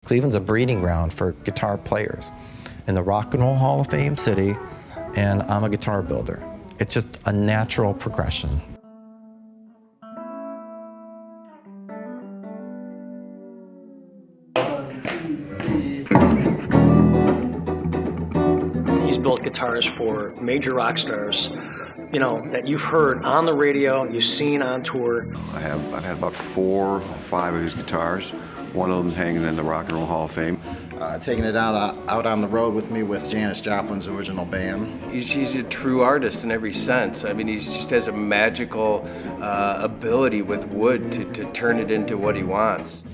Cleveland's a breeding ground for guitar players. In the Rock and Roll Hall of Fame city, and I'm a guitar builder. It's just a natural progression. He's built guitars for major rock stars, you know, that you've heard on the radio, you've seen on tour. I've had about 4 or 5 of his guitars. One of them hanging in the Rock and Roll Hall of Fame. Taking it out on the road with me with Janis Joplin's original band. He's a true artist in every sense. I mean, he just has a magical ability with wood to turn it into what he wants.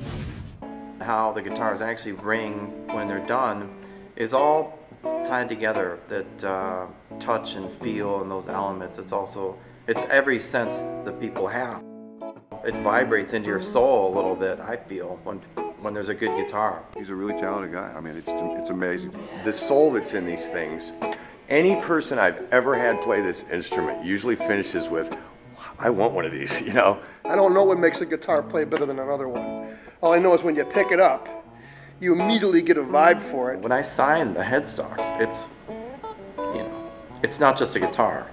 How the guitars actually ring when they're done is all tied together. That touch and feel and those elements. It's every sense that people have. It vibrates into your soul a little bit, I feel, when there's a good guitar. He's a really talented guy. I mean, it's amazing. The soul that's in these things, any person I've ever had play this instrument usually finishes with, I want one of these, you know? I don't know what makes a guitar play better than another one. All I know is when you pick it up, you immediately get a vibe for it. When I sign the headstocks, it's not just a guitar.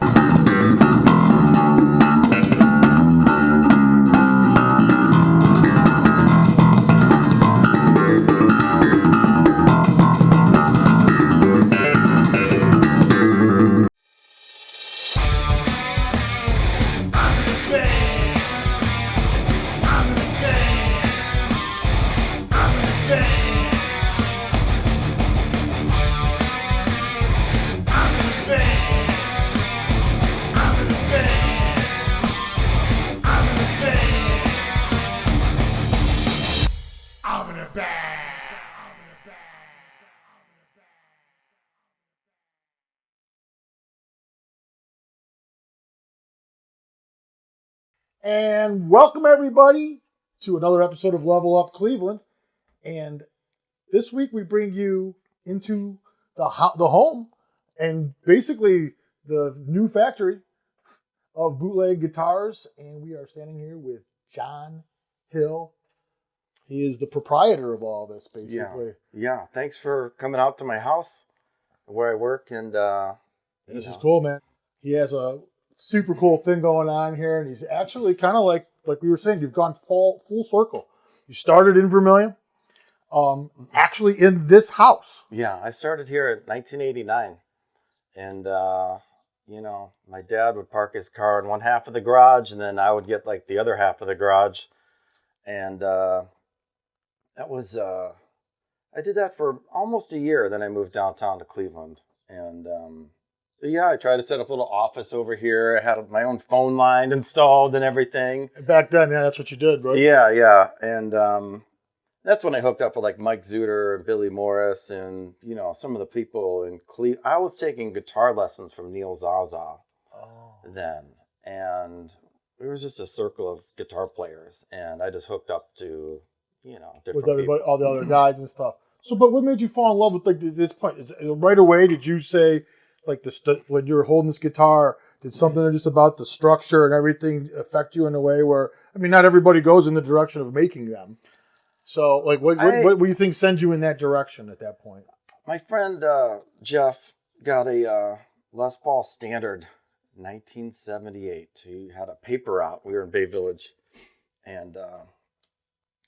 And welcome everybody to another episode of Level Up Cleveland. And this week we bring you into the home and basically the new factory of Bootleg Guitars. And we are standing here with Jon Hill. He is the proprietor of all this, basically. Yeah. Thanks for coming out to my house where I work. And this is cool, man. He has a super cool thing going on here, and he's actually kind of like we were saying, you've gone full circle. You started in Vermilion, actually in this house. Yeah, I started here in 1989, and my dad would park his car in one half of the garage, and then I would get like the other half of the garage, and that was I did that for almost a year. Then I moved downtown to Cleveland, and I tried to set up a little office over here. I had my own phone line installed and everything. Back then, yeah, that's what you did, right? Yeah. And that's when I hooked up with like Mike Zuter and Billy Morris and, some of the people in Cleveland. I was taking guitar lessons from Neil Zaza then. And it was just a circle of guitar players. And I just hooked up to, different with everybody, people. all the other guys and stuff. So, but what made you fall in love with like this point? Right away, did you say, like when you were holding this guitar, did something just about the structure and everything affect you in a way where, I mean, not everybody goes in the direction of making them. So, like, what do you think sends you in that direction at that point? My friend Jeff got a Les Paul Standard 1978. He had a paper out. We were in Bay Village, and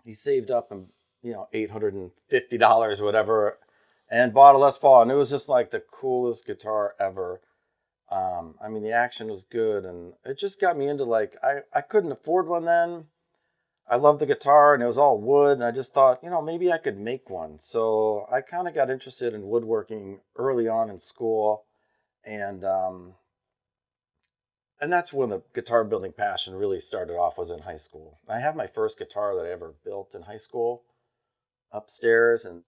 he saved up $850 or whatever, and bought a Les Paul, and it was just like the coolest guitar ever. The action was good, and it just got me into like, I couldn't afford one then. I loved the guitar, and it was all wood, and I just thought, maybe I could make one. So I kind of got interested in woodworking early on in school, and that's when the guitar building passion really started off, was in high school. I have my first guitar that I ever built in high school upstairs in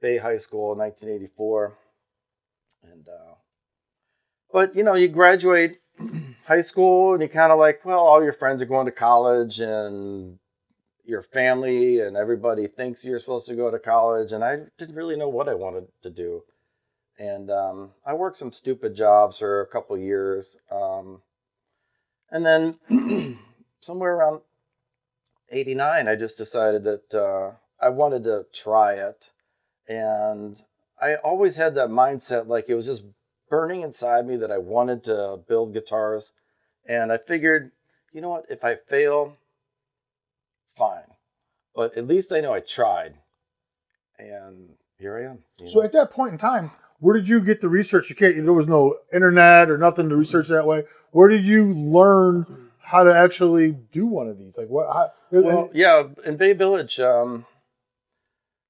Bay High School in 1984. And but you graduate high school and you kind of like, well, all your friends are going to college and your family and everybody thinks you're supposed to go to college, and I didn't really know what I wanted to do. And I worked some stupid jobs for a couple of years. And then somewhere around 89, I just decided that I wanted to try it. And I always had that mindset, like it was just burning inside me that I wanted to build guitars. And I figured, you know what, if I fail, fine. But at least I know I tried. And here I am. So at that point in time, where did you get the research? There was no internet or nothing to research that way. Where did you learn how to actually do one of these? Like what? Well, yeah, in Bay Village, there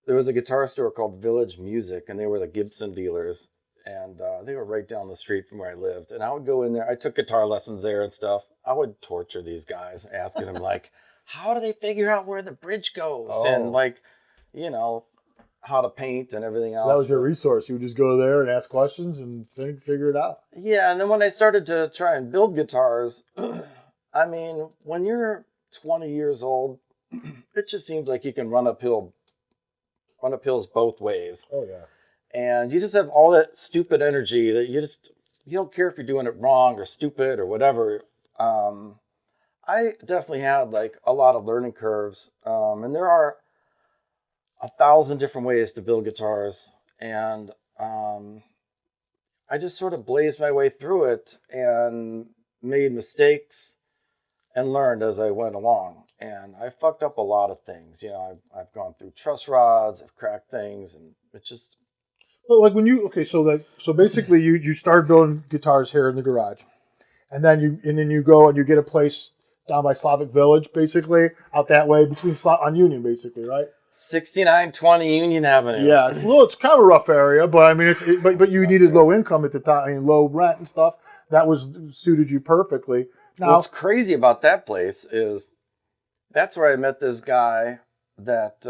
was a guitar store called Village Music, and they were the Gibson dealers. And they were right down the street from where I lived. And I would go in there. I took guitar lessons there and stuff. I would torture these guys, asking them, like, how do they figure out where the bridge goes? And, like, you know, how to paint and everything else. So that was your resource. You would just go there and ask questions and figure it out. Yeah, and then when I started to try and build guitars, I mean, when you're 20 years old, it just seems like you can run uphill run up hills both ways. Oh, yeah. And you just have all that stupid energy that you don't care if you're doing it wrong or stupid or whatever. I definitely had like a lot of learning curves. And there are 1,000 different ways to build guitars. And I just sort of blazed my way through it and made mistakes and learned as I went along. And I fucked up a lot of things. You know, I've gone through truss rods, I've cracked things, and it just... But like when you, so basically you started building guitars here in the garage. And then you go and you get a place down by Slavic Village, basically, out that way, on Union, basically, right? 6920 Union Avenue. Yeah, it's kind of a rough area, but I mean, but you needed low income at the time, I mean, low rent and stuff. That suited you perfectly. Now, what's crazy about that place is that's where I met this guy that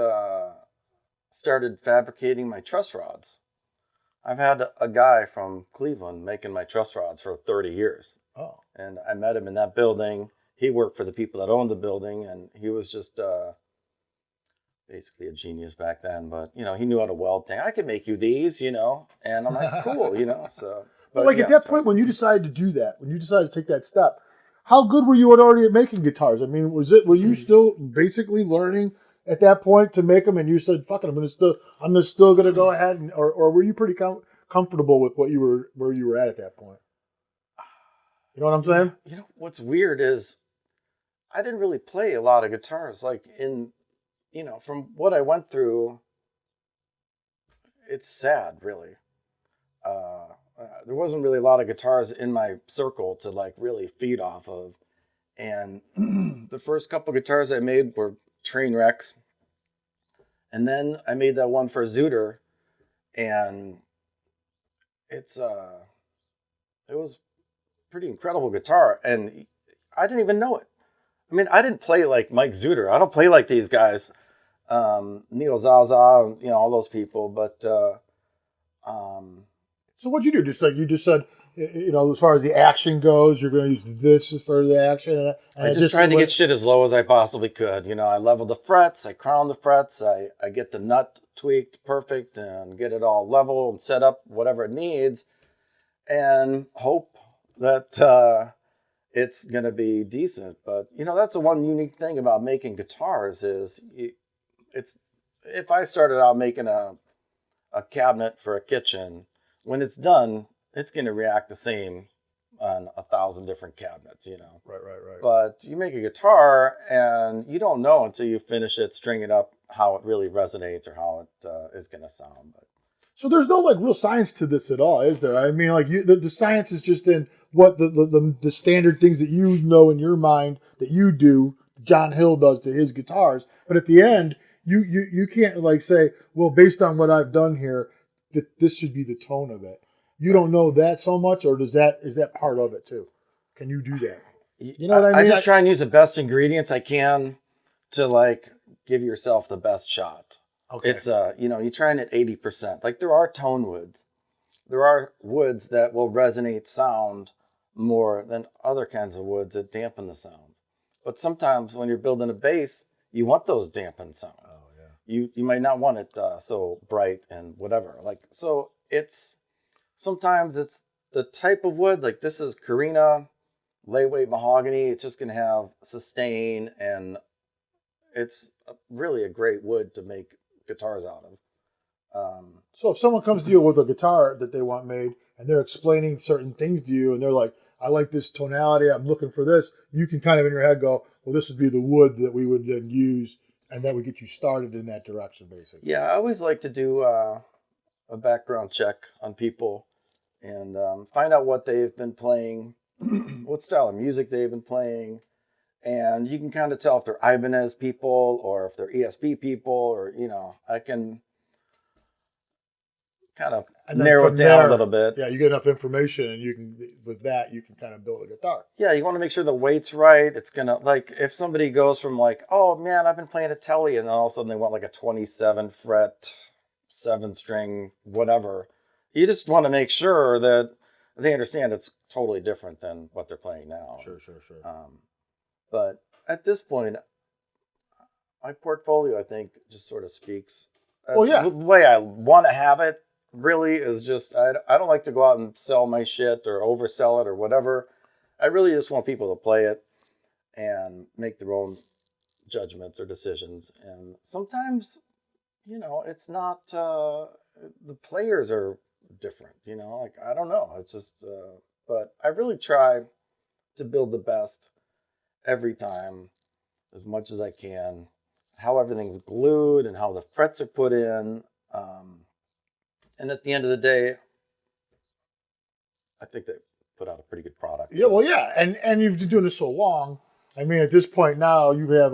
started fabricating my truss rods. I've had a guy from Cleveland making my truss rods for 30 years. Oh. And I met him in that building. He worked for the people that owned the building, and he was just basically a genius back then. But, you know, he knew how to weld things. I could make you these, you know. And I'm like, cool, you know. So, but like, yeah, at that point, when you decided to do that, when you decided to take that step, how good were you already at making guitars? I mean, were you still basically learning at that point to make them, and you said, "Fuck it, I'm still gonna go ahead," or were you pretty comfortable with where you were at that point? You know what I'm saying? You know what's weird is I didn't really play a lot of guitars. Like from what I went through, it's sad, really. There wasn't really a lot of guitars in my circle to like really feed off of. And the first couple guitars I made were train wrecks. And then I made that one for Zuder, and it was pretty incredible guitar, and I didn't even know it. I mean, I didn't play like Mike Zuder. I don't play like these guys, Neil Zaza, you know, all those people. But so what'd you do? You just said, you know, as far as the action goes, you're going to use this for the action. And I just tried to get shit as low as I possibly could. You know, I leveled the frets, I crowned the frets, I get the nut tweaked perfect and get it all level and set up whatever it needs, and hope that it's going to be decent. But, you know, that's the one unique thing about making guitars is if I started out making a cabinet for a kitchen, when it's done, it's going to react the same on 1,000 different cabinets, you know. Right. But you make a guitar, and you don't know until you finish it, string it up, how it really resonates or how it is going to sound. But so there's no like real science to this at all, is there? I mean, like the science is just in what the standard things that you know in your mind that you do. Jon Hill does to his guitars, but at the end, you can't like say, well, based on what I've done here, this should be the tone of it. You don't know that so much, or is that part of it too? Can you do that? You know what I mean? I just try and use the best ingredients I can to like give yourself the best shot. Okay. It's you're trying at 80%. Like there are tone woods. There are woods that will resonate sound more than other kinds of woods that dampen the sounds. But sometimes when you're building a bass, you want those dampened sounds. Oh yeah. You might not want it so bright and whatever. Like so sometimes it's the type of wood, like this is Carina layaway mahogany. It's just going to have sustain, and it's really a great wood to make guitars out of. So if someone comes to you with a guitar that they want made and they're explaining certain things to you and they're like, I like this tonality, I'm looking for this, you can kind of in your head go, well, this would be the wood that we would then use, and that would get you started in that direction, basically. Yeah, I always like to do a background check on people and find out what they've been playing, what style of music they've been playing. And you can kind of tell if they're Ibanez people or if they're ESP people, or, I can kind of And then narrow from it down there, a little bit. Yeah, you get enough information, and you can, with that, you can kind of build a guitar. Yeah, you want to make sure the weight's right. It's going to, like, if somebody goes from like, oh man, I've been playing a Telly, and then all of a sudden they want like a 27 fret, 7-string, whatever. You just want to make sure that they understand it's totally different than what they're playing now. Sure. But at this point, my portfolio, I think, just sort of speaks. Well, yeah. The way I want to have it really is just, I don't like to go out and sell my shit or oversell it or whatever. I really just want people to play it and make their own judgments or decisions. And sometimes, it's not, the players are different, like, I don't know. It's just, but I really try to build the best every time as much as I can, how everything's glued and how the frets are put in. And at the end of the day, I think they put out a pretty good product. Yeah, well, yeah, and you've been doing this so long. I mean, at this point now, you have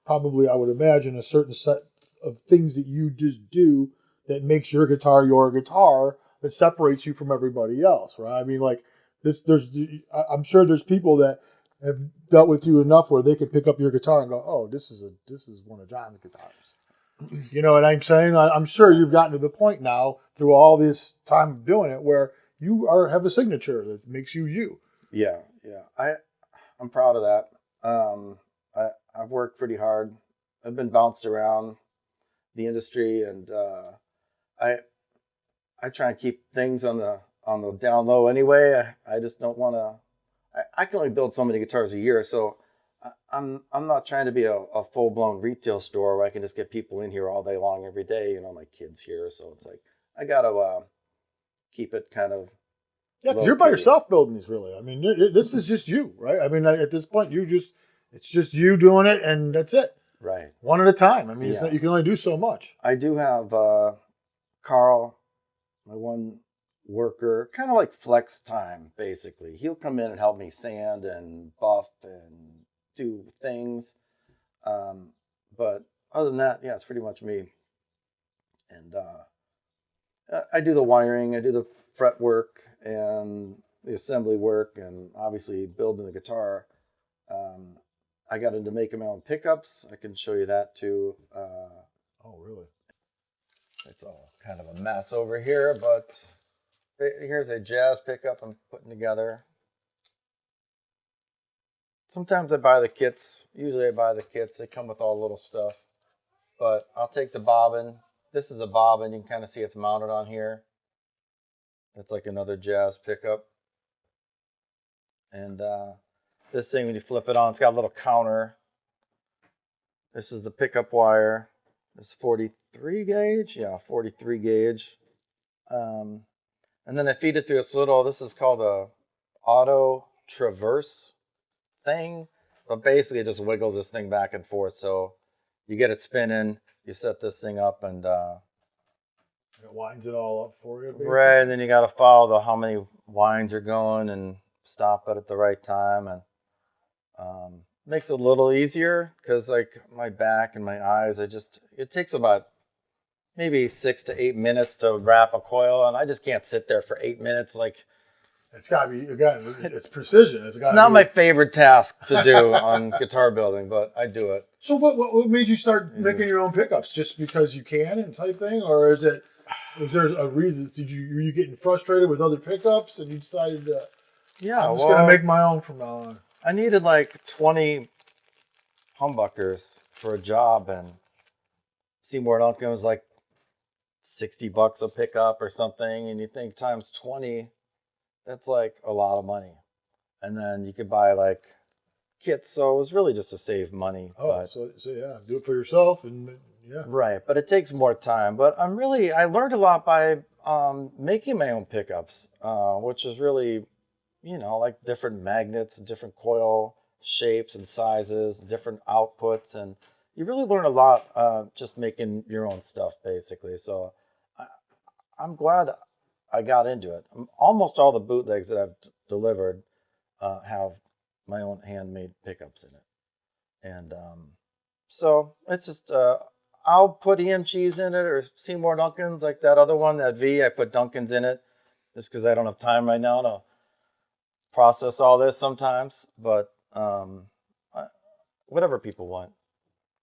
probably, I would imagine, a certain set of things that you just do that makes your guitar, that separates you from everybody else, right? I mean, like this. I'm sure there's people that have dealt with you enough where they can pick up your guitar and go, oh, this is one of Jon's guitars. You know what I'm saying? I'm sure you've gotten to the point now through all this time of doing it where you have a signature that makes you you. Yeah. I'm proud of that. I've worked pretty hard. I've been bounced around the industry, and I try and keep things on the down low anyway. I just don't want to. I can only build so many guitars a year, so I'm not trying to be a full blown retail store where I can just get people in here all day long every day. My kids here, so it's like I gotta keep it kind of. Yeah, because you're by yourself building these, really. I mean, this is just you, right? I mean, at this point, it's just you doing it, and that's it. Right. One at a time. I mean, Yeah. you can only do so much. I do have Carl, my one worker, kind of like flex time, basically. He'll come in and help me sand and buff and do things. But other than that, yeah, it's pretty much me. And I do the wiring, I do the fret work and the assembly work, and obviously building the guitar. I got into making my own pickups. I can show you that too. Oh, really? It's all kind of a mess over here, but here's a jazz pickup I'm putting together. Sometimes I buy the kits. Usually I buy the kits. They come with all the little stuff. But I'll take the bobbin. This is a bobbin. You can kind of see it's mounted on here. It's like another jazz pickup. And this thing, when you flip it on, it's got a little counter. This is the pickup wire. This 43 gauge. Yeah, 43 gauge. And then I feed it through this is called a auto traverse thing. But basically it just wiggles this thing back and forth. So you get it spinning, you set this thing up, and it winds it all up for you, basically. Right, and then you got to follow how many winds are going and stop it at the right time, and makes it a little easier because like my back and my eyes, it takes about maybe 6 to 8 minutes to wrap a coil, and I just can't sit there for 8 minutes. Like, it's got to be, again, it's precision. It's not my favorite task to do on guitar building, but I do it. So what made you start making your own pickups? Just because you can and type thing, or is there a reason? Were you getting frustrated with other pickups and you decided to? Yeah, I'm just gonna make my own from now on. I needed like 20 humbuckers for a job, and Seymour and Uncle was like $60 a pickup or something, and you think times 20, that's like a lot of money. And then you could buy like kits, so it was really just to save money. Oh, but, so yeah, do it for yourself, and yeah. right, but it takes more time. But I learned a lot by making my own pickups, which is really, like different magnets, different coil shapes and sizes, different outputs, and you really learn a lot just making your own stuff, basically. So I'm glad I got into it. Almost all the bootlegs that I've delivered have my own handmade pickups in it. And so it's just, I'll put EMGs in it or Seymour Duncans, like that other one, that V, I put Duncans in it just because I don't have time right now to process all this sometimes. But whatever people want.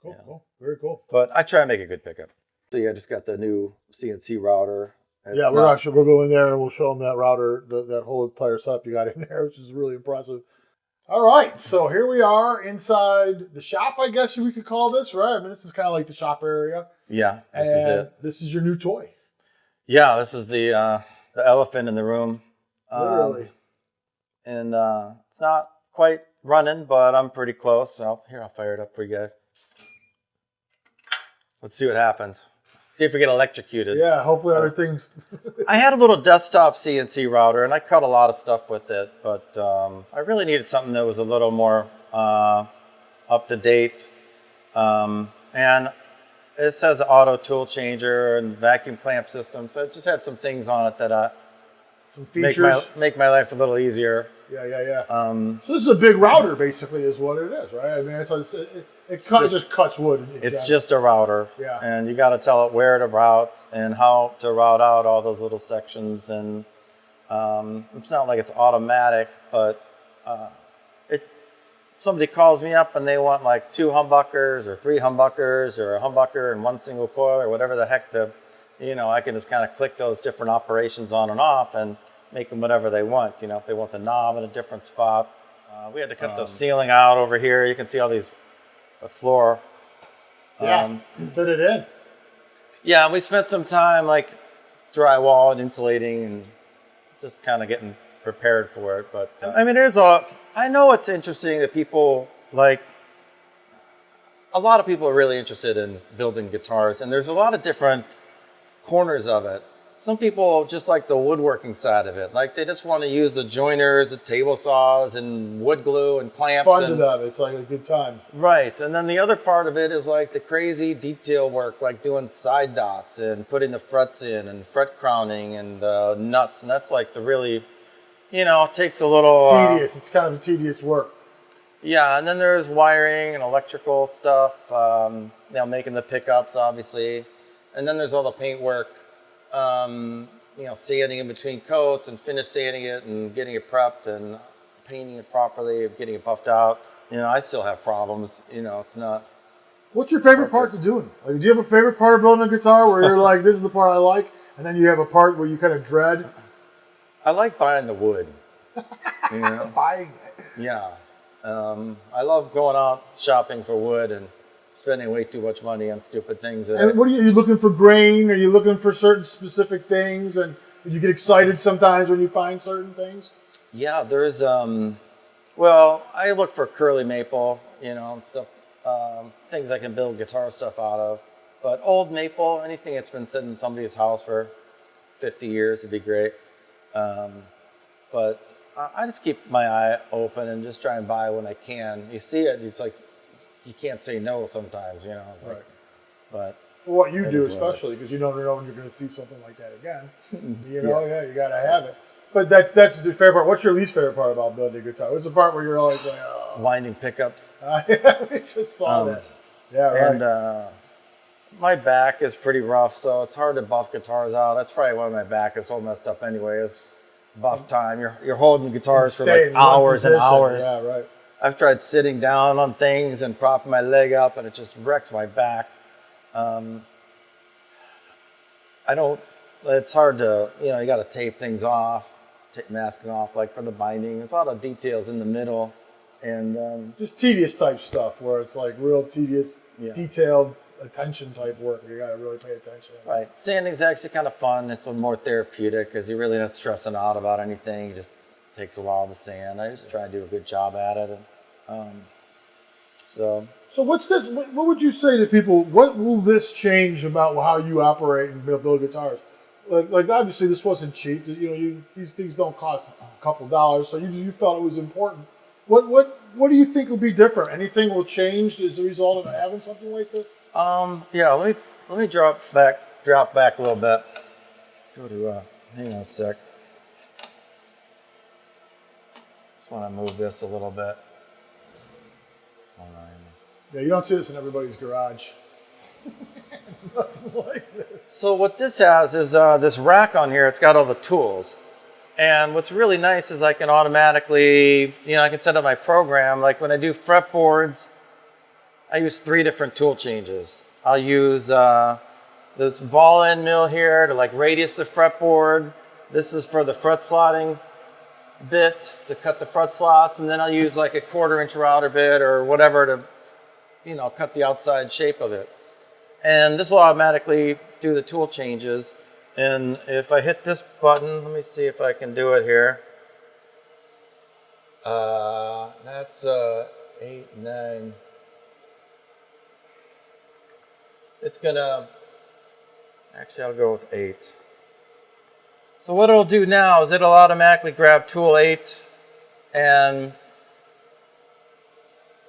Cool, cool, very cool. But I try to make a good pickup. So yeah, I just got the new CNC router. Yeah, we'll go in there and we'll show them that router, that whole entire setup you got in there, which is really impressive. All right, so here we are inside the shop, I guess we could call this, right? I mean, this is kind of like the shop area. Yeah, this is it. This is your new toy. Yeah, this is the elephant in the room. Literally. And it's not quite running, but I'm pretty close. So here, I'll fire it up for you guys. Let's see what happens. See if we get electrocuted. Yeah, hopefully other things. I had a little desktop CNC router, and I cut a lot of stuff with it, but I really needed something that was a little more up to date. And it says auto tool changer and vacuum clamp system, so it just had some things on it that some features make my life a little easier. Yeah. So this is a big router, basically, is what it is, right? I mean, it just cuts wood. It's just a router, yeah. And you got to tell it where to route and how to route out all those little sections. And it's not like it's automatic, but somebody calls me up and they want like 2 humbuckers or 3 humbuckers or a humbucker and 1 single coil or whatever the heck I can just kind of click those different operations on and off and make them whatever they want. If they want the knob in a different spot. We had to cut the ceiling out over here. You can see all the floor. Yeah, fit it in. Yeah, we spent some time like drywall and insulating and just kind of getting prepared for it. But I mean, I know it's interesting that people a lot of people are really interested in building guitars, and there's a lot of different corners of it. Some people just like the woodworking side of it. Like they just want to use the joiners, the table saws, and wood glue and clamps. Fun to them. It's like a good time. Right. And then the other part of it is like the crazy detail work, like doing side dots and putting the frets in and fret crowning and nuts. And that's like the really, it takes a little... tedious. It's kind of a tedious work. Yeah. And then there's wiring and electrical stuff, making the pickups, obviously. And then there's all the paint work. Sanding in between coats and finish sanding it and getting it prepped and painting it properly, getting it buffed out. I still have problems. It's not. What's your favorite part to doing? Like, do you have a favorite part of building a guitar where you're like, this is the part I like, and then you have a part where you kind of dread? I like buying the wood. Buying it. Yeah. I love going out shopping for wood and spending way too much money on stupid things. And what are you looking for? Grain? Are you looking for certain specific things? And you get excited sometimes when you find certain things? Yeah, there's, I look for curly maple, and stuff, things I can build guitar stuff out of. But old maple, anything that's been sitting in somebody's house for 50 years would be great. But I just keep my eye open and just try and buy when I can. You see it, it's like, you can't say no sometimes, It's right. Like, but for what you do, especially because you never know when you're going to see something like that again. You got to have it. But that's the favorite part. What's your least favorite part about building a guitar? What's the part where you're always like, oh. Winding pickups. We just saw that. Yeah, right. And my back is pretty rough, so it's hard to buff guitars out. That's probably why my back is so messed up anyway, is buff time. You're holding guitars for like hours and hours. Yeah, right. I've tried sitting down on things and propping my leg up, and it just wrecks my back. It's hard to, you got to tape things off, masking off, like for the binding. There's a lot of details in the middle. And just tedious type stuff where it's like real tedious, detailed attention type work where you got to really pay attention. Right. Sanding's actually kind of fun. It's a more therapeutic because you're really not stressing out about anything. It just takes a while to sand. I just try to do a good job at it. And, So So what's this? What would you say to people? What will this change about how you operate and build guitars? Like obviously this wasn't cheap. You know, these things don't cost a couple dollars, so you felt it was important. What do you think will be different? Anything will change as a result of having something like this? yeah, let me drop back a little bit. Go to hang on a sec. Just want to move this a little bit. Yeah, you don't see this in everybody's garage. Nothing like this. So what this has is this rack on here. It's got all the tools. And what's really nice is I can automatically, I can set up my program. Like when I do fretboards, I use 3 different tool changes. I'll use this ball end mill here to like radius the fretboard. This is for the fret slotting bit to cut the fret slots. And then I'll use like a 1/4-inch router bit or whatever to, cut the outside shape of it. And this will automatically do the tool changes. And if I hit this button, let me see if I can do it here. That's 8, 9. It's gonna, actually I'll go with 8. So what it'll do now is it'll automatically grab tool 8 and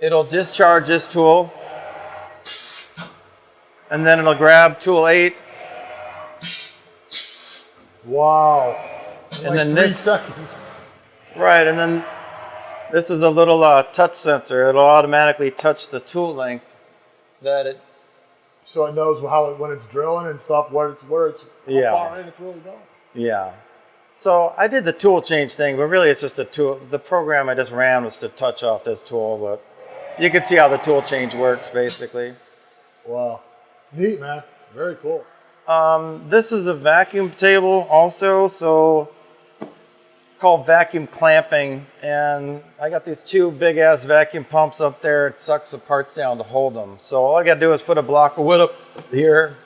it'll discharge this tool. And then it'll grab tool 8. Wow. And then 3 this, seconds. right, and then this is a little touch sensor. It'll automatically touch the tool length that it. So it knows when it's drilling and stuff, where it's how far in it's really going. Yeah. So I did the tool change thing, but really it's just a tool. The program I just ran was to touch off this tool, but you can see how the tool change works basically. Wow. Neat, man. Very cool. This is a vacuum table also, so it's called vacuum clamping. And I got these 2 big ass vacuum pumps up there. It sucks the parts down to hold them. So all I gotta do is put a block of wood up here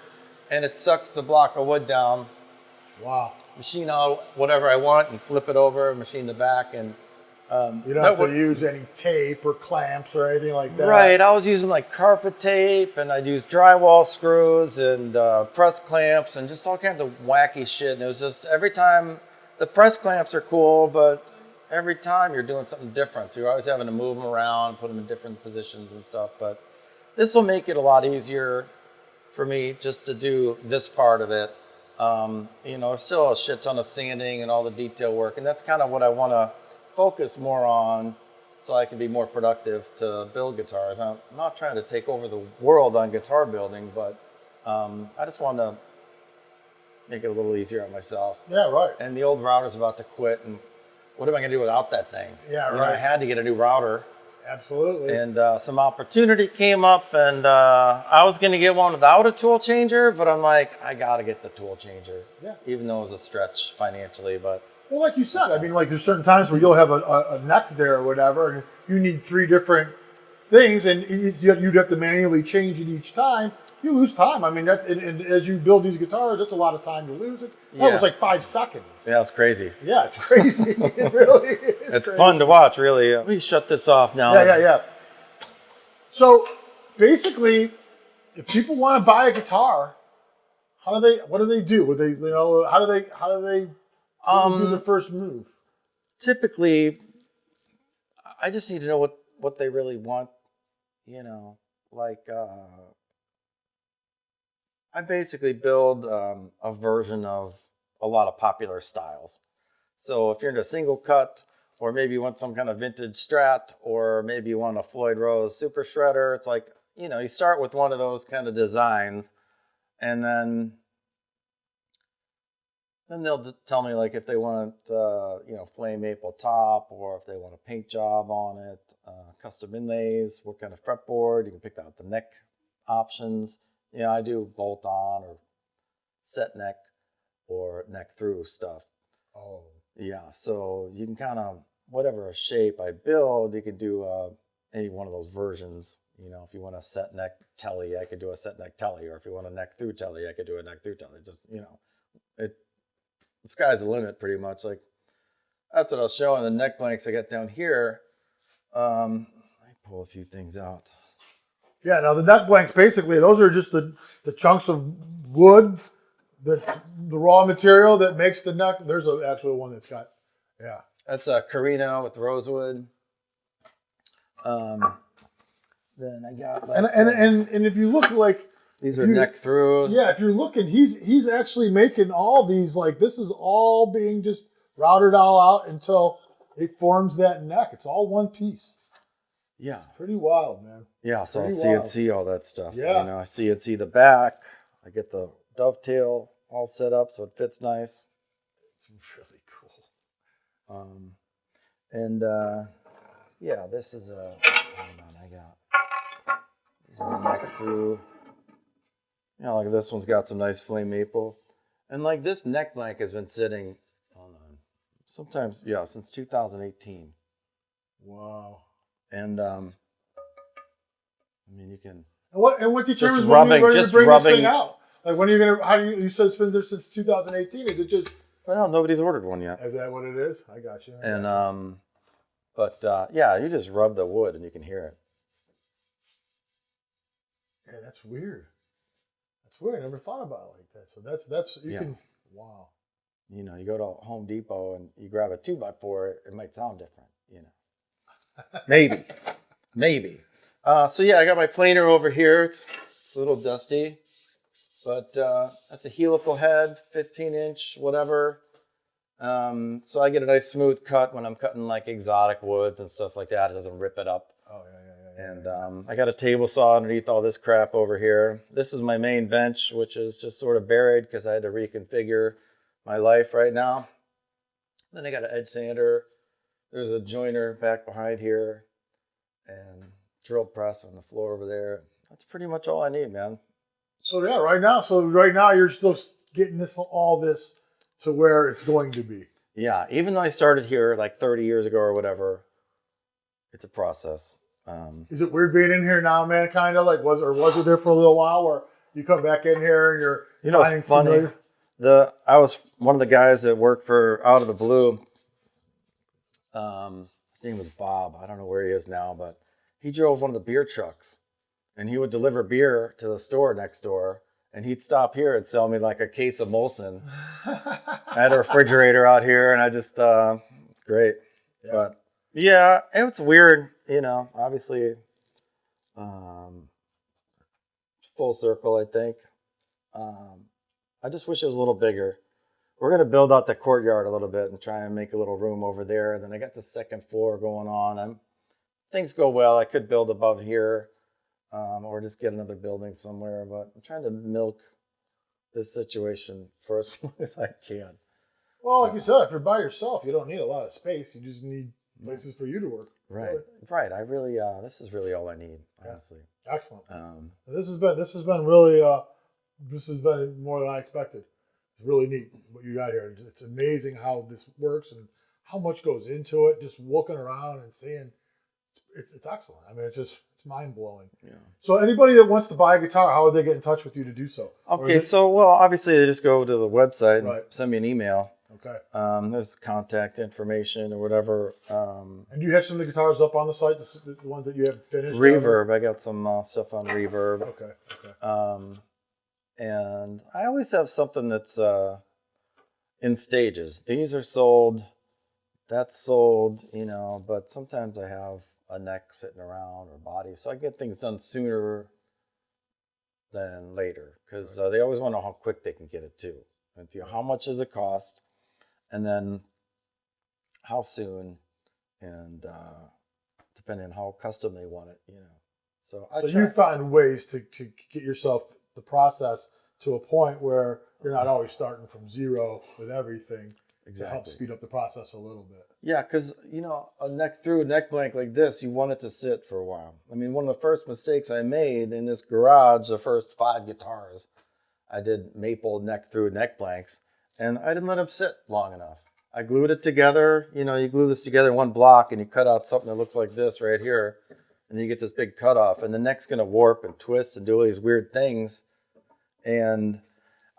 and it sucks the block of wood down. Wow. Machine out whatever I want and flip it over, machine the back, and you don't have to use any tape or clamps or anything like that. Right, I was using like carpet tape, and I'd use drywall screws and press clamps and just all kinds of wacky shit. And it was just every time, the press clamps are cool, but every time you're doing something different. So you're always having to move them around, put them in different positions and stuff. But this will make it a lot easier for me just to do this part of it. Still a shit ton of sanding and all the detail work, and that's kind of what I want to focus more on so I can be more productive to build guitars. I'm not trying to take over the world on guitar building, but I just want to make it a little easier on myself. Yeah, right. And the old router's about to quit, and what am I going to do without that thing? Yeah, right. I had to get a new router. Absolutely. And some opportunity came up, and I was going to get one without a tool changer, but I'm like, I got to get the tool changer. Yeah. Even though it was a stretch financially, but. Well, like you said, I mean, like there's certain times where you'll have a neck there or whatever, and you need 3 different things, and you'd have to manually change it each time. You lose time. I mean, and as you build these guitars, that's a lot of time to lose it. That was like 5 seconds. Yeah, it's crazy. Yeah, it's crazy. It really is. It's fun to watch, really. Let me shut this off now. Yeah. So basically, if people want to buy a guitar, what do they do? Would they, how do they do the first move? Typically, I just need to know what they really want. I basically build a version of a lot of popular styles. So if you're into single cut, or maybe you want some kind of vintage Strat, or maybe you want a Floyd Rose Super Shredder, it's like, you start with one of those kind of designs, and then they'll tell me like if they want, flame maple top, or if they want a paint job on it, custom inlays, what kind of fretboard. You can pick out the neck options. I do bolt on or set neck or neck through stuff. Oh. Yeah, so you can kind of, whatever shape I build, you can do any one of those versions. If you want a set neck telly, I could do a set neck telly, or if you want a neck through telly, I could do a neck through telly. Just, the sky's the limit pretty much. Like, that's what I was showing, the neck blanks I got down here. Let me pull a few things out. Yeah, now the neck blanks, basically, those are just the chunks of wood, the raw material that makes the neck. There's an actual one that's got, yeah. That's a Carino with rosewood. Then I got like, And if you look like these are neck through. Yeah, if you're looking, he's actually making all these, like, this is all being just routed all out until it forms that neck. It's all one piece. Yeah. Pretty wild, man. Yeah, so I'll Pretty CNC all that stuff. Yeah. You know, I CNC the back. I get the dovetail all set up so it fits nice. It's really cool. Yeah, this is a, hold on, this is a neck through. You know, like this one's got some nice flame maple. And like this neck blank has been sitting, hold on, sometimes, yeah, since 2018. Wow. And, I mean, you can. And what determines Just when rubbing- you're ready just to bring rubbing- this thing out? Like, when are you gonna? How do you said it's been there since 2018? Is it just? Well, nobody's ordered one yet. Is that what it is? I got you. And, yeah, you just rub the wood and you can hear it. Yeah, that's weird. That's weird. I never thought about it like that. So that's you Yeah. can. Wow. You know, you go to Home Depot and you grab a 2x4, it might sound different, you know. Maybe. So yeah, I got my planer over here. It's a little dusty, but that's a helical head, 15-inch, whatever. So I get a nice smooth cut when I'm cutting like exotic woods and stuff like that. It doesn't rip it up. Oh yeah. And I got a table saw underneath all this crap over here. This is my main bench, which is just sort of buried because I had to reconfigure my life right now. Then I got an edge sander. There's a joiner back behind here and drill press on the floor over there. That's pretty much all I need, man. So yeah, right now you're still getting all this to where it's going to be. Yeah, even though I started here like 30 years ago or whatever, it's a process. Is it weird being in here now, man? Kind of like was it there for a little while where you come back in here and you're finding it's funny. familiar? I was one of the guys that worked for Out of the Blue. His name was Bob. I don't know where he is now, but he drove one of the beer trucks, and he would deliver beer to the store next door, and he'd stop here and sell me like a case of Molson. I had a refrigerator out here, and I just it's great. Yeah. But yeah, it was weird, you know. Obviously, full circle, I think. I just wish it was a little bigger. We're going to build out the courtyard a little bit and try and make a little room over there. And then I got the second floor going on. Things go well. I could build above here or just get another building somewhere. But I'm trying to milk this situation for as long as I can. Well, like you said, if you're by yourself, you don't need a lot of space. You just need places for you to work. Right. Really. Right. I really, this is really all I need, honestly. Excellent. Um, This has been really this has been more than I expected. It's really neat what you got here. It's amazing how this works and how much goes into it. Just looking around and seeing, it's excellent. I mean, it's mind blowing. yeah. So anybody that wants to buy a guitar, how would they get in touch with you to do so? Or Okay. is it- So, well, obviously they just go to the website and Right. send me an email. Okay. There's contact information or whatever. And do you have some of the guitars up on the site, the ones that you have finished? Reverb. I got some stuff on Reverb. Okay. And I always have something that's in stages. These are sold, that's sold, you know, but sometimes I have a neck sitting around or body. So I get things done sooner than later because they always want to know how quick they can get it too. And, you know, how much does it cost? And then how soon, and depending on how custom they want it, you know. So You find ways to get yourself the process to a point where you're not always starting from zero with everything to help Exactly. speed up the process a little bit. Yeah, because, you know, a neck blank like this, you want it to sit for a while. I mean, one of the first mistakes I made in this garage, the first 5 guitars, I did maple neck blanks, and I didn't let them sit long enough. I glued it together. You know, you glue this together in one block, and you cut out something that looks like this right here, and you get this big cutoff, and the neck's going to warp and twist and do all these weird things. And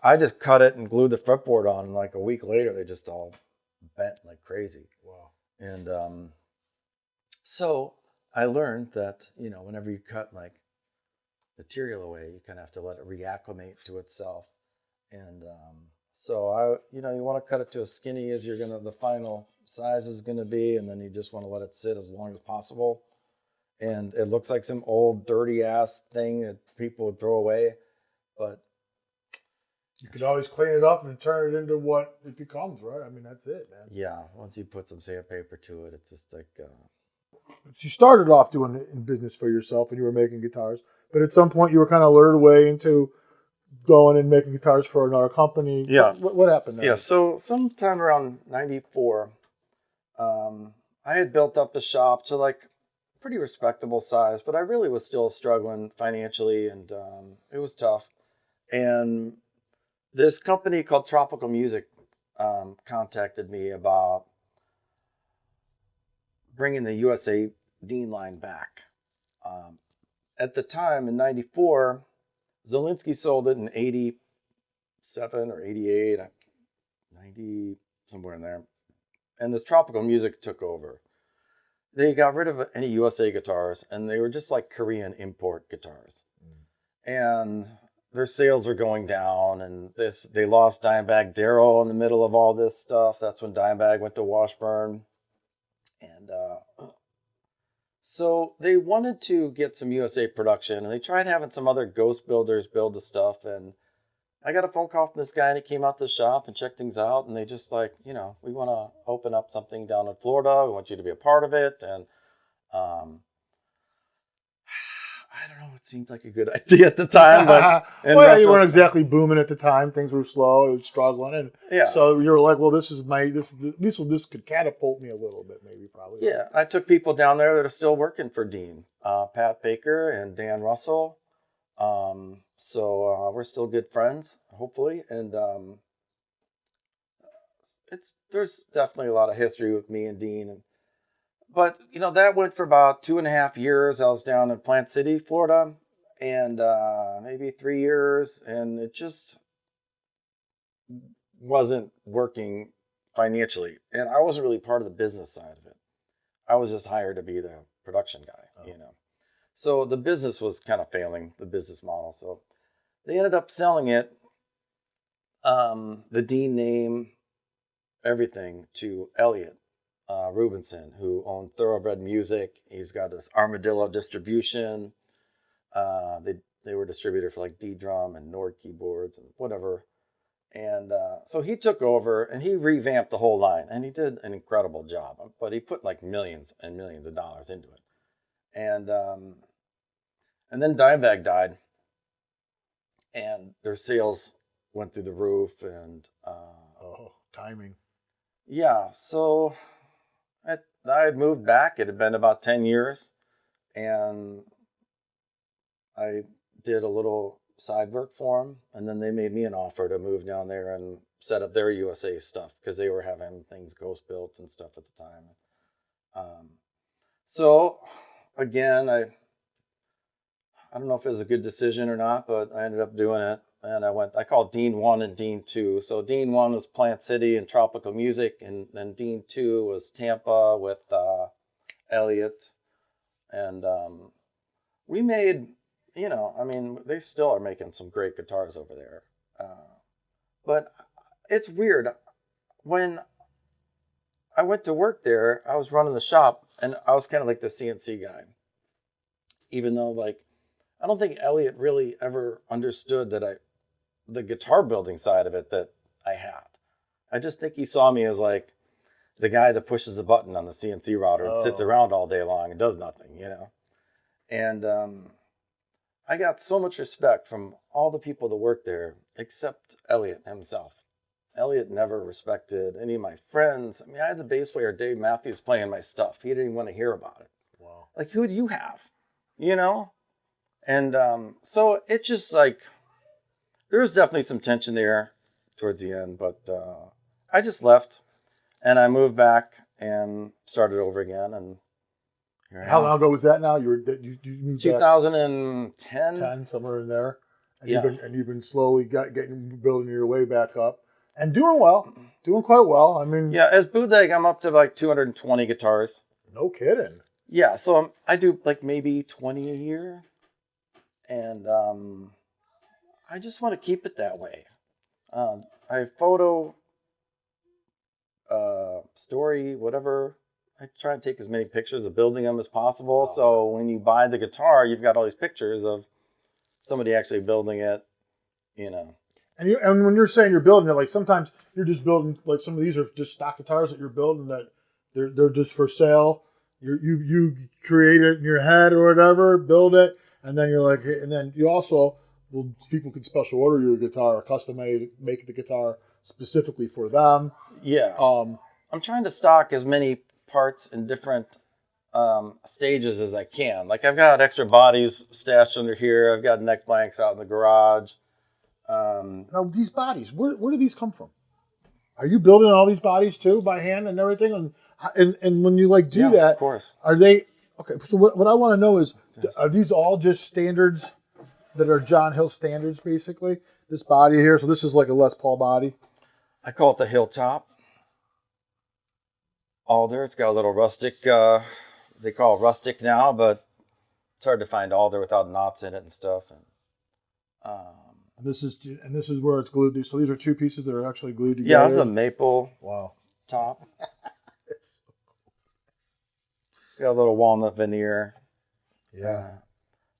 I just cut it and glued the fretboard on, and like a week later, they just all bent like crazy. Wow. And so I learned that, you know, whenever you cut like material away. You kind of have to let it reacclimate to itself. And so you want to cut it to as skinny as the final size is gonna be, and then you just want to let it sit as long as possible. And it looks like some old dirty ass thing that people would throw away, but you can always clean it up and turn it into what it becomes, right? I mean, that's it, man. yeah, once you put some sandpaper to it, it's just like. So you started off doing it in business for yourself, and you were making guitars, but at some point you were kind of lured away into going and making guitars for another company. Yeah. What happened there? Yeah, so sometime around 94, I had built up the shop to like pretty respectable size, but I really was still struggling financially, and it was tough. And this company called Tropical Music contacted me about bringing the USA Dean line back. At the time in 94, Zelinsky sold it in 87 or 88, 90, somewhere in there. And this Tropical Music took over. They got rid of any USA guitars, and they were just like Korean import guitars. And their sales were going down, and they lost Dimebag Darrell in the middle of all this stuff. That's when Dimebag went to Washburn. And so they wanted to get some USA production, and they tried having some other ghost builders build the stuff. And I got a phone call from this guy, and he came out to the shop and checked things out. And they just like, we want to open up something down in Florida. We want you to be a part of it. And I don't know, it seemed like a good idea at the time. But well, you weren't exactly booming at the time. Things were slow. It was struggling. And yeah. So you were like, well, this could catapult me a little bit, maybe, probably. Yeah, I took people down there that are still working for Dean, Pat Baker and Dan Russell. So we're still good friends, hopefully. And there's definitely a lot of history with me and Dean. But, that went for about 2.5 years. I was down in Plant City, Florida, and maybe 3 years. And it just wasn't working financially. And I wasn't really part of the business side of it. I was just hired to be the production guy, So the business was kind of failing, the business model. So they ended up selling it, the Dean name, everything, to Elliot Rubinson, who owned Thoroughbred Music. He's got this Armadillo distribution. They were a distributor for like D-Drum and Nord keyboards and whatever. And so he took over and he revamped the whole line, and he did an incredible job. But he put like millions and millions of dollars into it. And then Dimebag died, and their sales went through the roof. And timing. Yeah, so I had moved back. It had been about 10 years, and I did a little side work for them, and then they made me an offer to move down there and set up their USA stuff, because they were having things ghost built and stuff at the time. So again, I don't know if it was a good decision or not, but I ended up doing it. And I called Dean 1 and Dean 2. So Dean 1 was Plant City and Tropical Music, and then Dean 2 was Tampa with Elliot. And we made, they still are making some great guitars over there. But it's weird. When I went to work there, I was running the shop, and I was kind of like the CNC guy. Even though, I don't think Elliot really ever understood the guitar building side of it that I had. I just think he saw me as like the guy that pushes a button on the CNC router and sits around all day long and does nothing, And I got so much respect from all the people that worked there, except Elliot himself. Elliot never respected any of my friends. I had the bass player Dave Matthews playing my stuff. He didn't even want to hear about it. Wow. Like, who do you have? And so it just there was definitely some tension there towards the end, but I just left, and I moved back and started over again. And how long ago was that now? You moved 2010, 10, somewhere in there. And yeah. you've been slowly building your way back up and doing quite well. Yeah, as Bootleg, I'm up to 220 guitars. No kidding. Yeah, so I do maybe 20 a year. And I just want to keep it that way. I photo, story, whatever. I try to take as many pictures of building them as possible. So when you buy the guitar, you've got all these pictures of somebody actually building it, you know. And when you're saying you're building it, like sometimes you're just building, like some of these are just stock guitars that you're building that they're just for sale. You create it in your head or whatever, build it, and then you're like, and then you also, well, people can special order your guitar or custom make the guitar specifically for them. Yeah. I'm trying to stock as many parts in different stages as I can. Like I've got extra bodies stashed under here. I've got neck blanks out in the garage. Now these bodies, where do these come from? Are you building all these bodies too by hand and everything? And when you like do that, of course. Are they okay? So what I want to know is, are these all just standards that are Jon Hill standards basically? This body here, so this is like a Les Paul body. I call it the Hilltop alder. It's got a little rustic. They call it rustic now, but it's hard to find alder without knots in it and stuff. And this is where it's glued. So these are two pieces that are actually glued together. Yeah, it's a maple. Wow. Top. It's Got a little walnut veneer. yeah.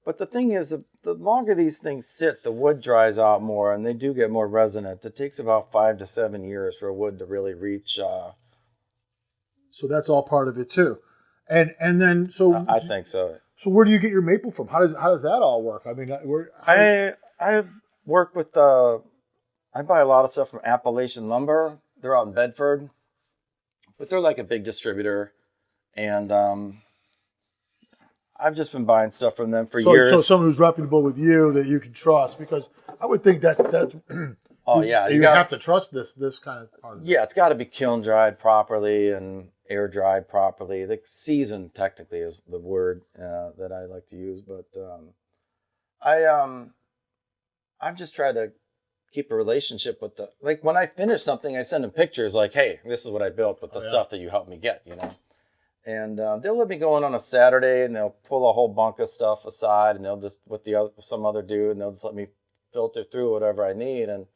But the thing is, the longer these things sit, the wood dries out more, and they do get more resonant. It takes about 5 to 7 years for a wood to really reach. So that's all part of it too, and then so I think so. So where do you get your maple from? How does that all work? I mean, I work with I buy a lot of stuff from Appalachian Lumber. They're out in Bedford, but they're like a big distributor, and I've just been buying stuff from them for years. So someone who's reputable with you that you can trust, because I would think that oh yeah, you have to trust this kind of part of it. Yeah, it's got to be kiln dried properly and air dried properly. The seasoned technically is the word that I like to use, but I've just tried to keep a relationship with like when I finish something, I send them pictures like, hey, this is what I built with the stuff that you helped me get, you know. And they'll let me go in on a Saturday, and they'll pull a whole bunk of stuff aside, and they'll just with some other dude, and they'll just let me filter through whatever I need, and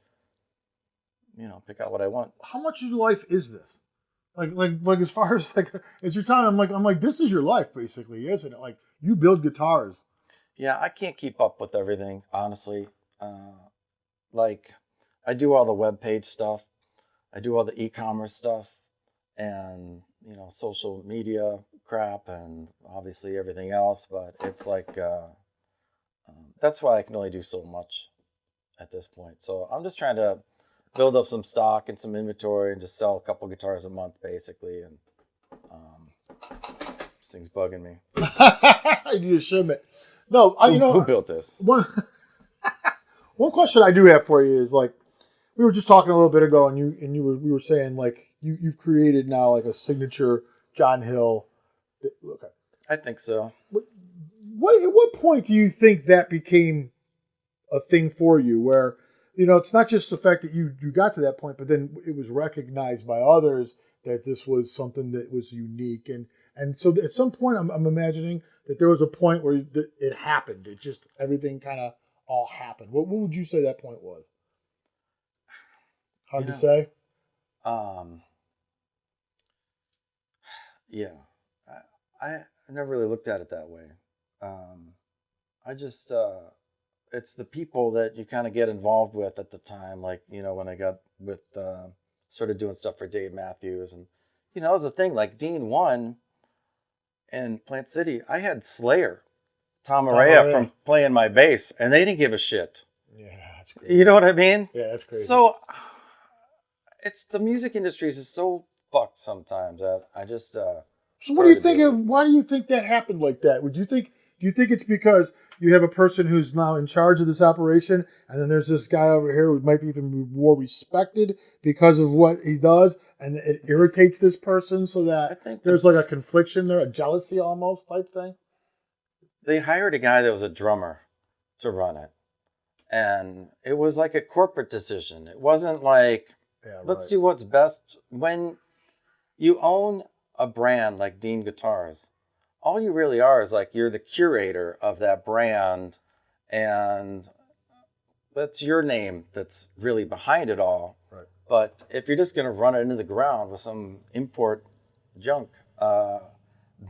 pick out what I want. How much of your life is this? Like as far as as your time, I'm like this is your life basically, isn't it? Like you build guitars. Yeah, I can't keep up with everything, honestly. Like I do all the web page stuff, I do all the e-commerce stuff, and social media crap, and obviously everything else. But it's like that's why I can only do so much at this point. So I'm just trying to build up some stock and some inventory and just sell a couple guitars a month basically. And this thing's bugging me. I need to shipment. No, who built this? One question I do have for you is, like, we were just talking a little bit ago, and we were saying, like, you've created now like a signature Jon Hill. Okay, I think so. At what point do you think that became a thing for you, where it's not just the fact that you got to that point, but then it was recognized by others that this was something that was unique, and so at some point I'm imagining that there was a point where it happened. It just everything kind of all happened. What would you say that point was? Hard to say. Yeah, I never really looked at it that way. I just it's the people that you kind of get involved with at the time. Like when I got with started doing stuff for Dave Matthews, and it was a thing. Like Dean One in Plant City, I had Slayer, Tom Araya from playing my bass, and they didn't give a shit. Yeah, that's crazy. You know what I mean? Yeah, that's crazy. So it's the music industry is just so fucked sometimes that I just. So what do you think? Why do you think that happened like that? Do you think it's because you have a person who's now in charge of this operation, and then there's this guy over here who might be even more respected because of what he does, and it irritates this person, so that I think there's like a confliction there, a jealousy almost type thing? They hired a guy that was a drummer to run it, and it was like a corporate decision. It wasn't like, let's do what's best. When you own a brand like Dean Guitars, all you really are is like you're the curator of that brand, and that's your name that's really behind it all. Right. But if you're just going to run it into the ground with some import junk,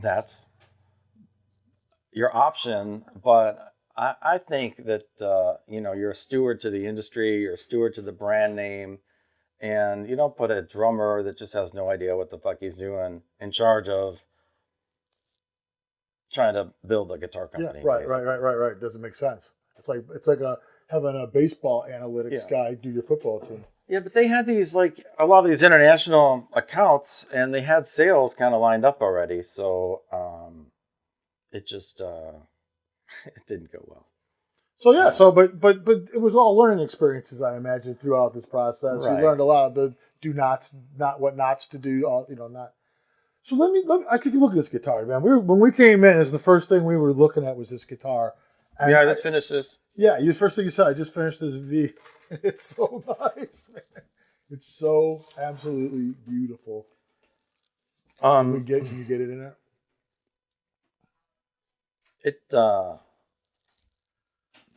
that's your option. But I think that, you're a steward to the industry, you're a steward to the brand name, and you don't put a drummer that just has no idea what the fuck he's doing in charge of trying to build a guitar company. Yeah, right. Doesn't make sense. It's like having a baseball analytics guy do your football team. Yeah, but they had these, like, a lot of these international accounts, and they had sales kind of lined up already. So it just it didn't go well. So yeah, but it was all learning experiences, I imagine, throughout this process. Right. You learned a lot of the do nots, not what nots to do. Not. So let me. I took a look at this guitar, man. When we came in, the first thing we were looking at was this guitar. And Yeah, let's finish this. Yeah, the first thing you said, I just finished this V. It's so nice, man. It's so absolutely beautiful. Can you get it in there?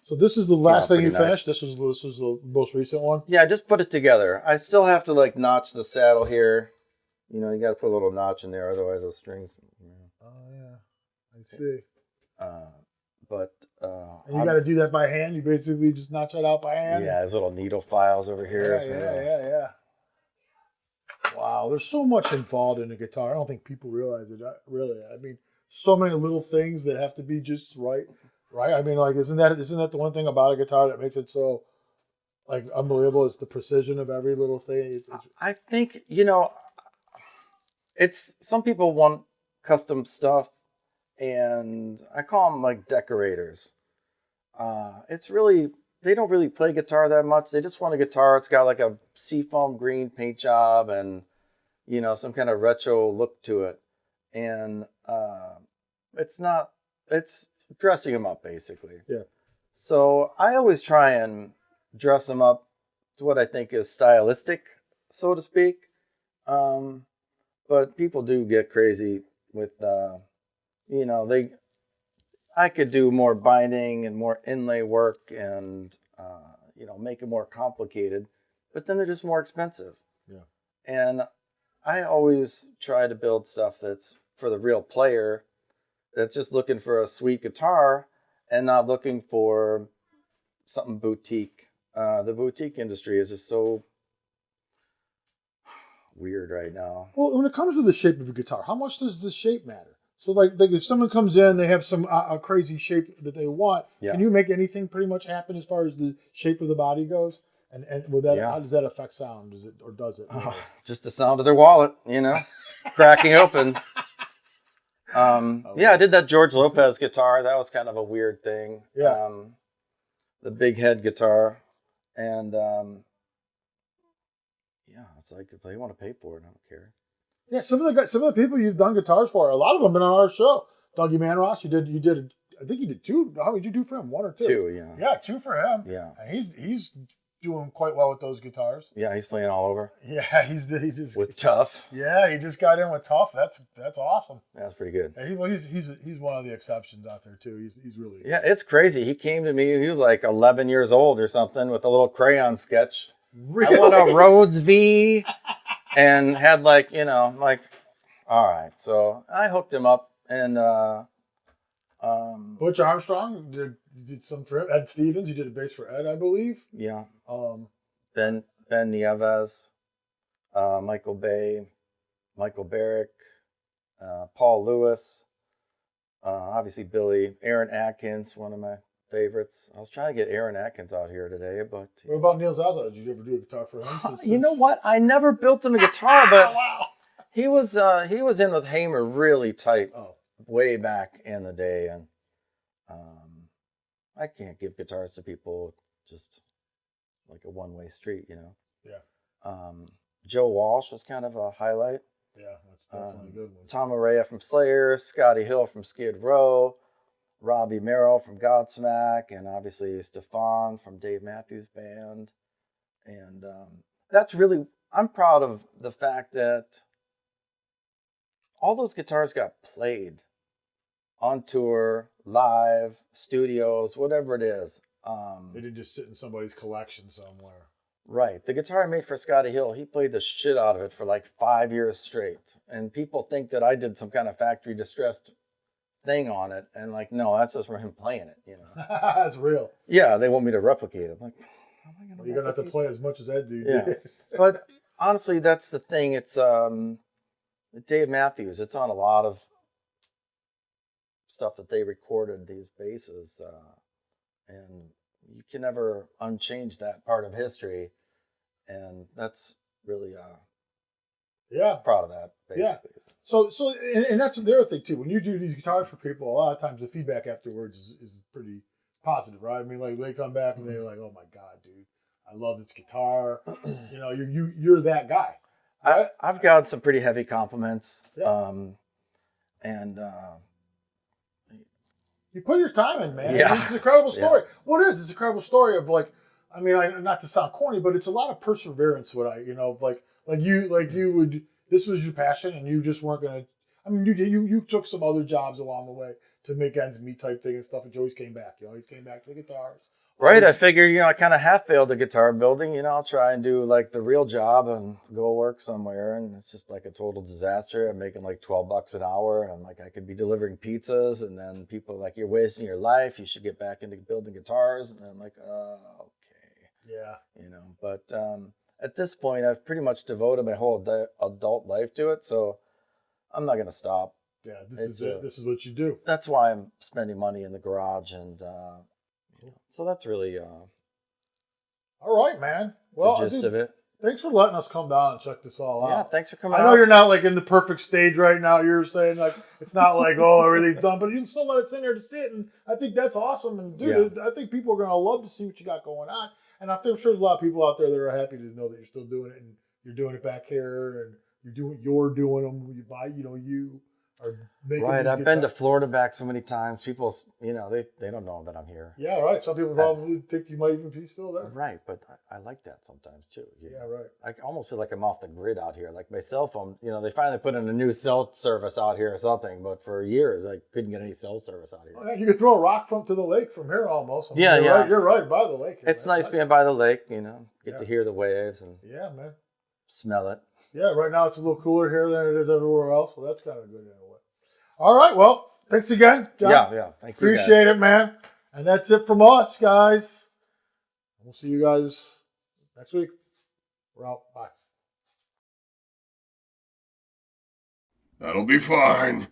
So this is the last thing you finished. This was the most recent one. Yeah, I just put it together. I still have to, like, notch the saddle here. You got to put a little notch in there, otherwise those strings. Oh yeah, I see. And you got to do that by hand. You basically just notch it out by hand. Yeah, there's little needle files over here. Yeah. Wow, there's so much involved in a guitar. I don't think people realize it. Really, I mean, so many little things that have to be just right. I mean, like, isn't that the one thing about a guitar that makes it so, like, unbelievable? It's the precision of every little thing. I think it's some people want custom stuff, and I call them like decorators. It's really, they don't really play guitar that much. They just want a guitar. It's got like a seafoam green paint job and some kind of retro look to it, and it's dressing them up basically. Yeah. So I always try and dress them up to what I think is stylistic, so to speak. But people do get crazy with, I could do more binding and more inlay work and, make it more complicated, but then they're just more expensive. Yeah. And I always try to build stuff that's for the real player, that's just looking for a sweet guitar and not looking for something boutique. The boutique industry is just so weird right now. Well, when it comes to the shape of a guitar, how much does the shape matter? So, like if someone comes in, they have some a crazy shape that they want. Yeah. Can you make anything pretty much happen as far as the shape of the body goes? And with that, how does that affect sound? Does it? Just the sound of their wallet, cracking open. I did that George Lopez guitar. That was kind of a weird thing. Yeah. The big head guitar, and it's like if they want to pay for it, I don't care. Yeah, some of the people you've done guitars for, a lot of them have been on our show. Dougie Manross, you did. I think you did two. How did you do for him? One or two? Two, yeah. Yeah, two for him. Yeah, and he's doing quite well with those guitars. Yeah, he's playing all over. Yeah, he just with Tough. Yeah, he just got in with Tough. That's awesome. That's pretty good. Yeah, he's one of the exceptions out there too. He's really good. It's crazy. He came to me. He was like 11 years old or something with a little crayon sketch. Really? I want a Rhodes V, and had all right. So I hooked him up, and Butch Armstrong did some for Ed Stevens. You did a bass for Ed, I believe. Yeah. Ben Nieves, Michael Bay, Michael Barrick, Paul Lewis, obviously Billy, Aaron Atkins, one of my favorites. I was trying to get Aaron Atkins out here today, but what about Neil Zaza? Did you ever do a guitar for him? You know what? I never built him a guitar, but wow. He was in with Hamer really tight way back in the day, and I can't give guitars to people just like a one-way street, Yeah. Joe Walsh was kind of a highlight. Yeah, that's definitely a good one. Tom Araya from Slayer, Scotty Hill from Skid Row, Robbie Merrill from Godsmack, and obviously Stefan from Dave Matthews Band. And that's really, I'm proud of the fact that all those guitars got played on tour, live, studios, whatever it is. They didn't just sit in somebody's collection somewhere. Right. The guitar I made for Scotty Hill, he played the shit out of it for like 5 years straight. And people think that I did some kind of factory distressed thing on it. And like, no, that's just from him playing it, you know. That's real. Yeah, they want me to replicate it. I'm like, how am I Well, you're going to have to play as much as that dude Yeah. did. But honestly, that's the thing. It's Dave Matthews. It's on a lot of stuff that they recorded, these basses. And you can never unchange that part of history. And that's really Yeah. proud of that, basically. Yeah. So, and that's the other thing too. When you do these guitars for people, a lot of times the feedback afterwards is pretty positive, right? I mean, like they come back and they're like, "Oh my god, dude, I love this guitar." You know, you're that guy. Right? I've gotten some pretty heavy compliments. Yeah. And You put your time in, man. Yeah. It's an incredible story. What it is, it's an incredible story of like, I mean, not to sound corny, but it's a lot of perseverance. Like you would. This was your passion, and you just weren't gonna. I mean, you took some other jobs along the way to make ends meet type thing and stuff, and you always came back. You always came back to the guitars. right, I figured, I kind of half failed the guitar building. I'll try and do like the real job and go work somewhere, and it's just like a total disaster. I'm making like $12 an hour, and I'm like, I could be delivering pizzas, and then people are like, you're wasting your life. You should get back into building guitars, and I'm like, okay. Yeah. But at this point, I've pretty much devoted my whole adult life to it, so I'm not gonna stop. Yeah. This is it. This is what you do. That's why I'm spending money in the garage, and so that's really All right, man. Well, the gist of it. Thanks for letting us come down and check this all out. Yeah, thanks for coming I know out. you're not like in the perfect stage right now. You're saying like it's not like everything's done, but you can still let us in there to sit, and I think that's awesome. And dude, I think people are gonna love to see what you got going on. And I'm sure there's a lot of people out there that are happy to know that you're still doing it, and you're doing it back here, and you're doing them. You buy, you are making. Right, these I've been to guitars. Florida back so many times. People, they don't know that I'm here. Yeah, right. Some people probably think you might even be still there. Right, but I like that sometimes too. Yeah, right. I almost feel like I'm off the grid out here. Like my cell phone, they finally put in a new cell service out here or something, but for years I couldn't get any cell service out here. Oh, yeah, you could throw a rock to the lake from here almost. I mean, Yeah, yeah. You're right by the lake. Here, It's nice being by the lake, get to hear the waves and Yeah, man. smell it. Yeah, right now it's a little cooler here than it is everywhere else. Well, that's kind of good in a way. All right, well, thanks again, John. Yeah. Thank you. Appreciate it, man. And that's it from us, guys. We'll see you guys next week. We're out. Bye. That'll be fine.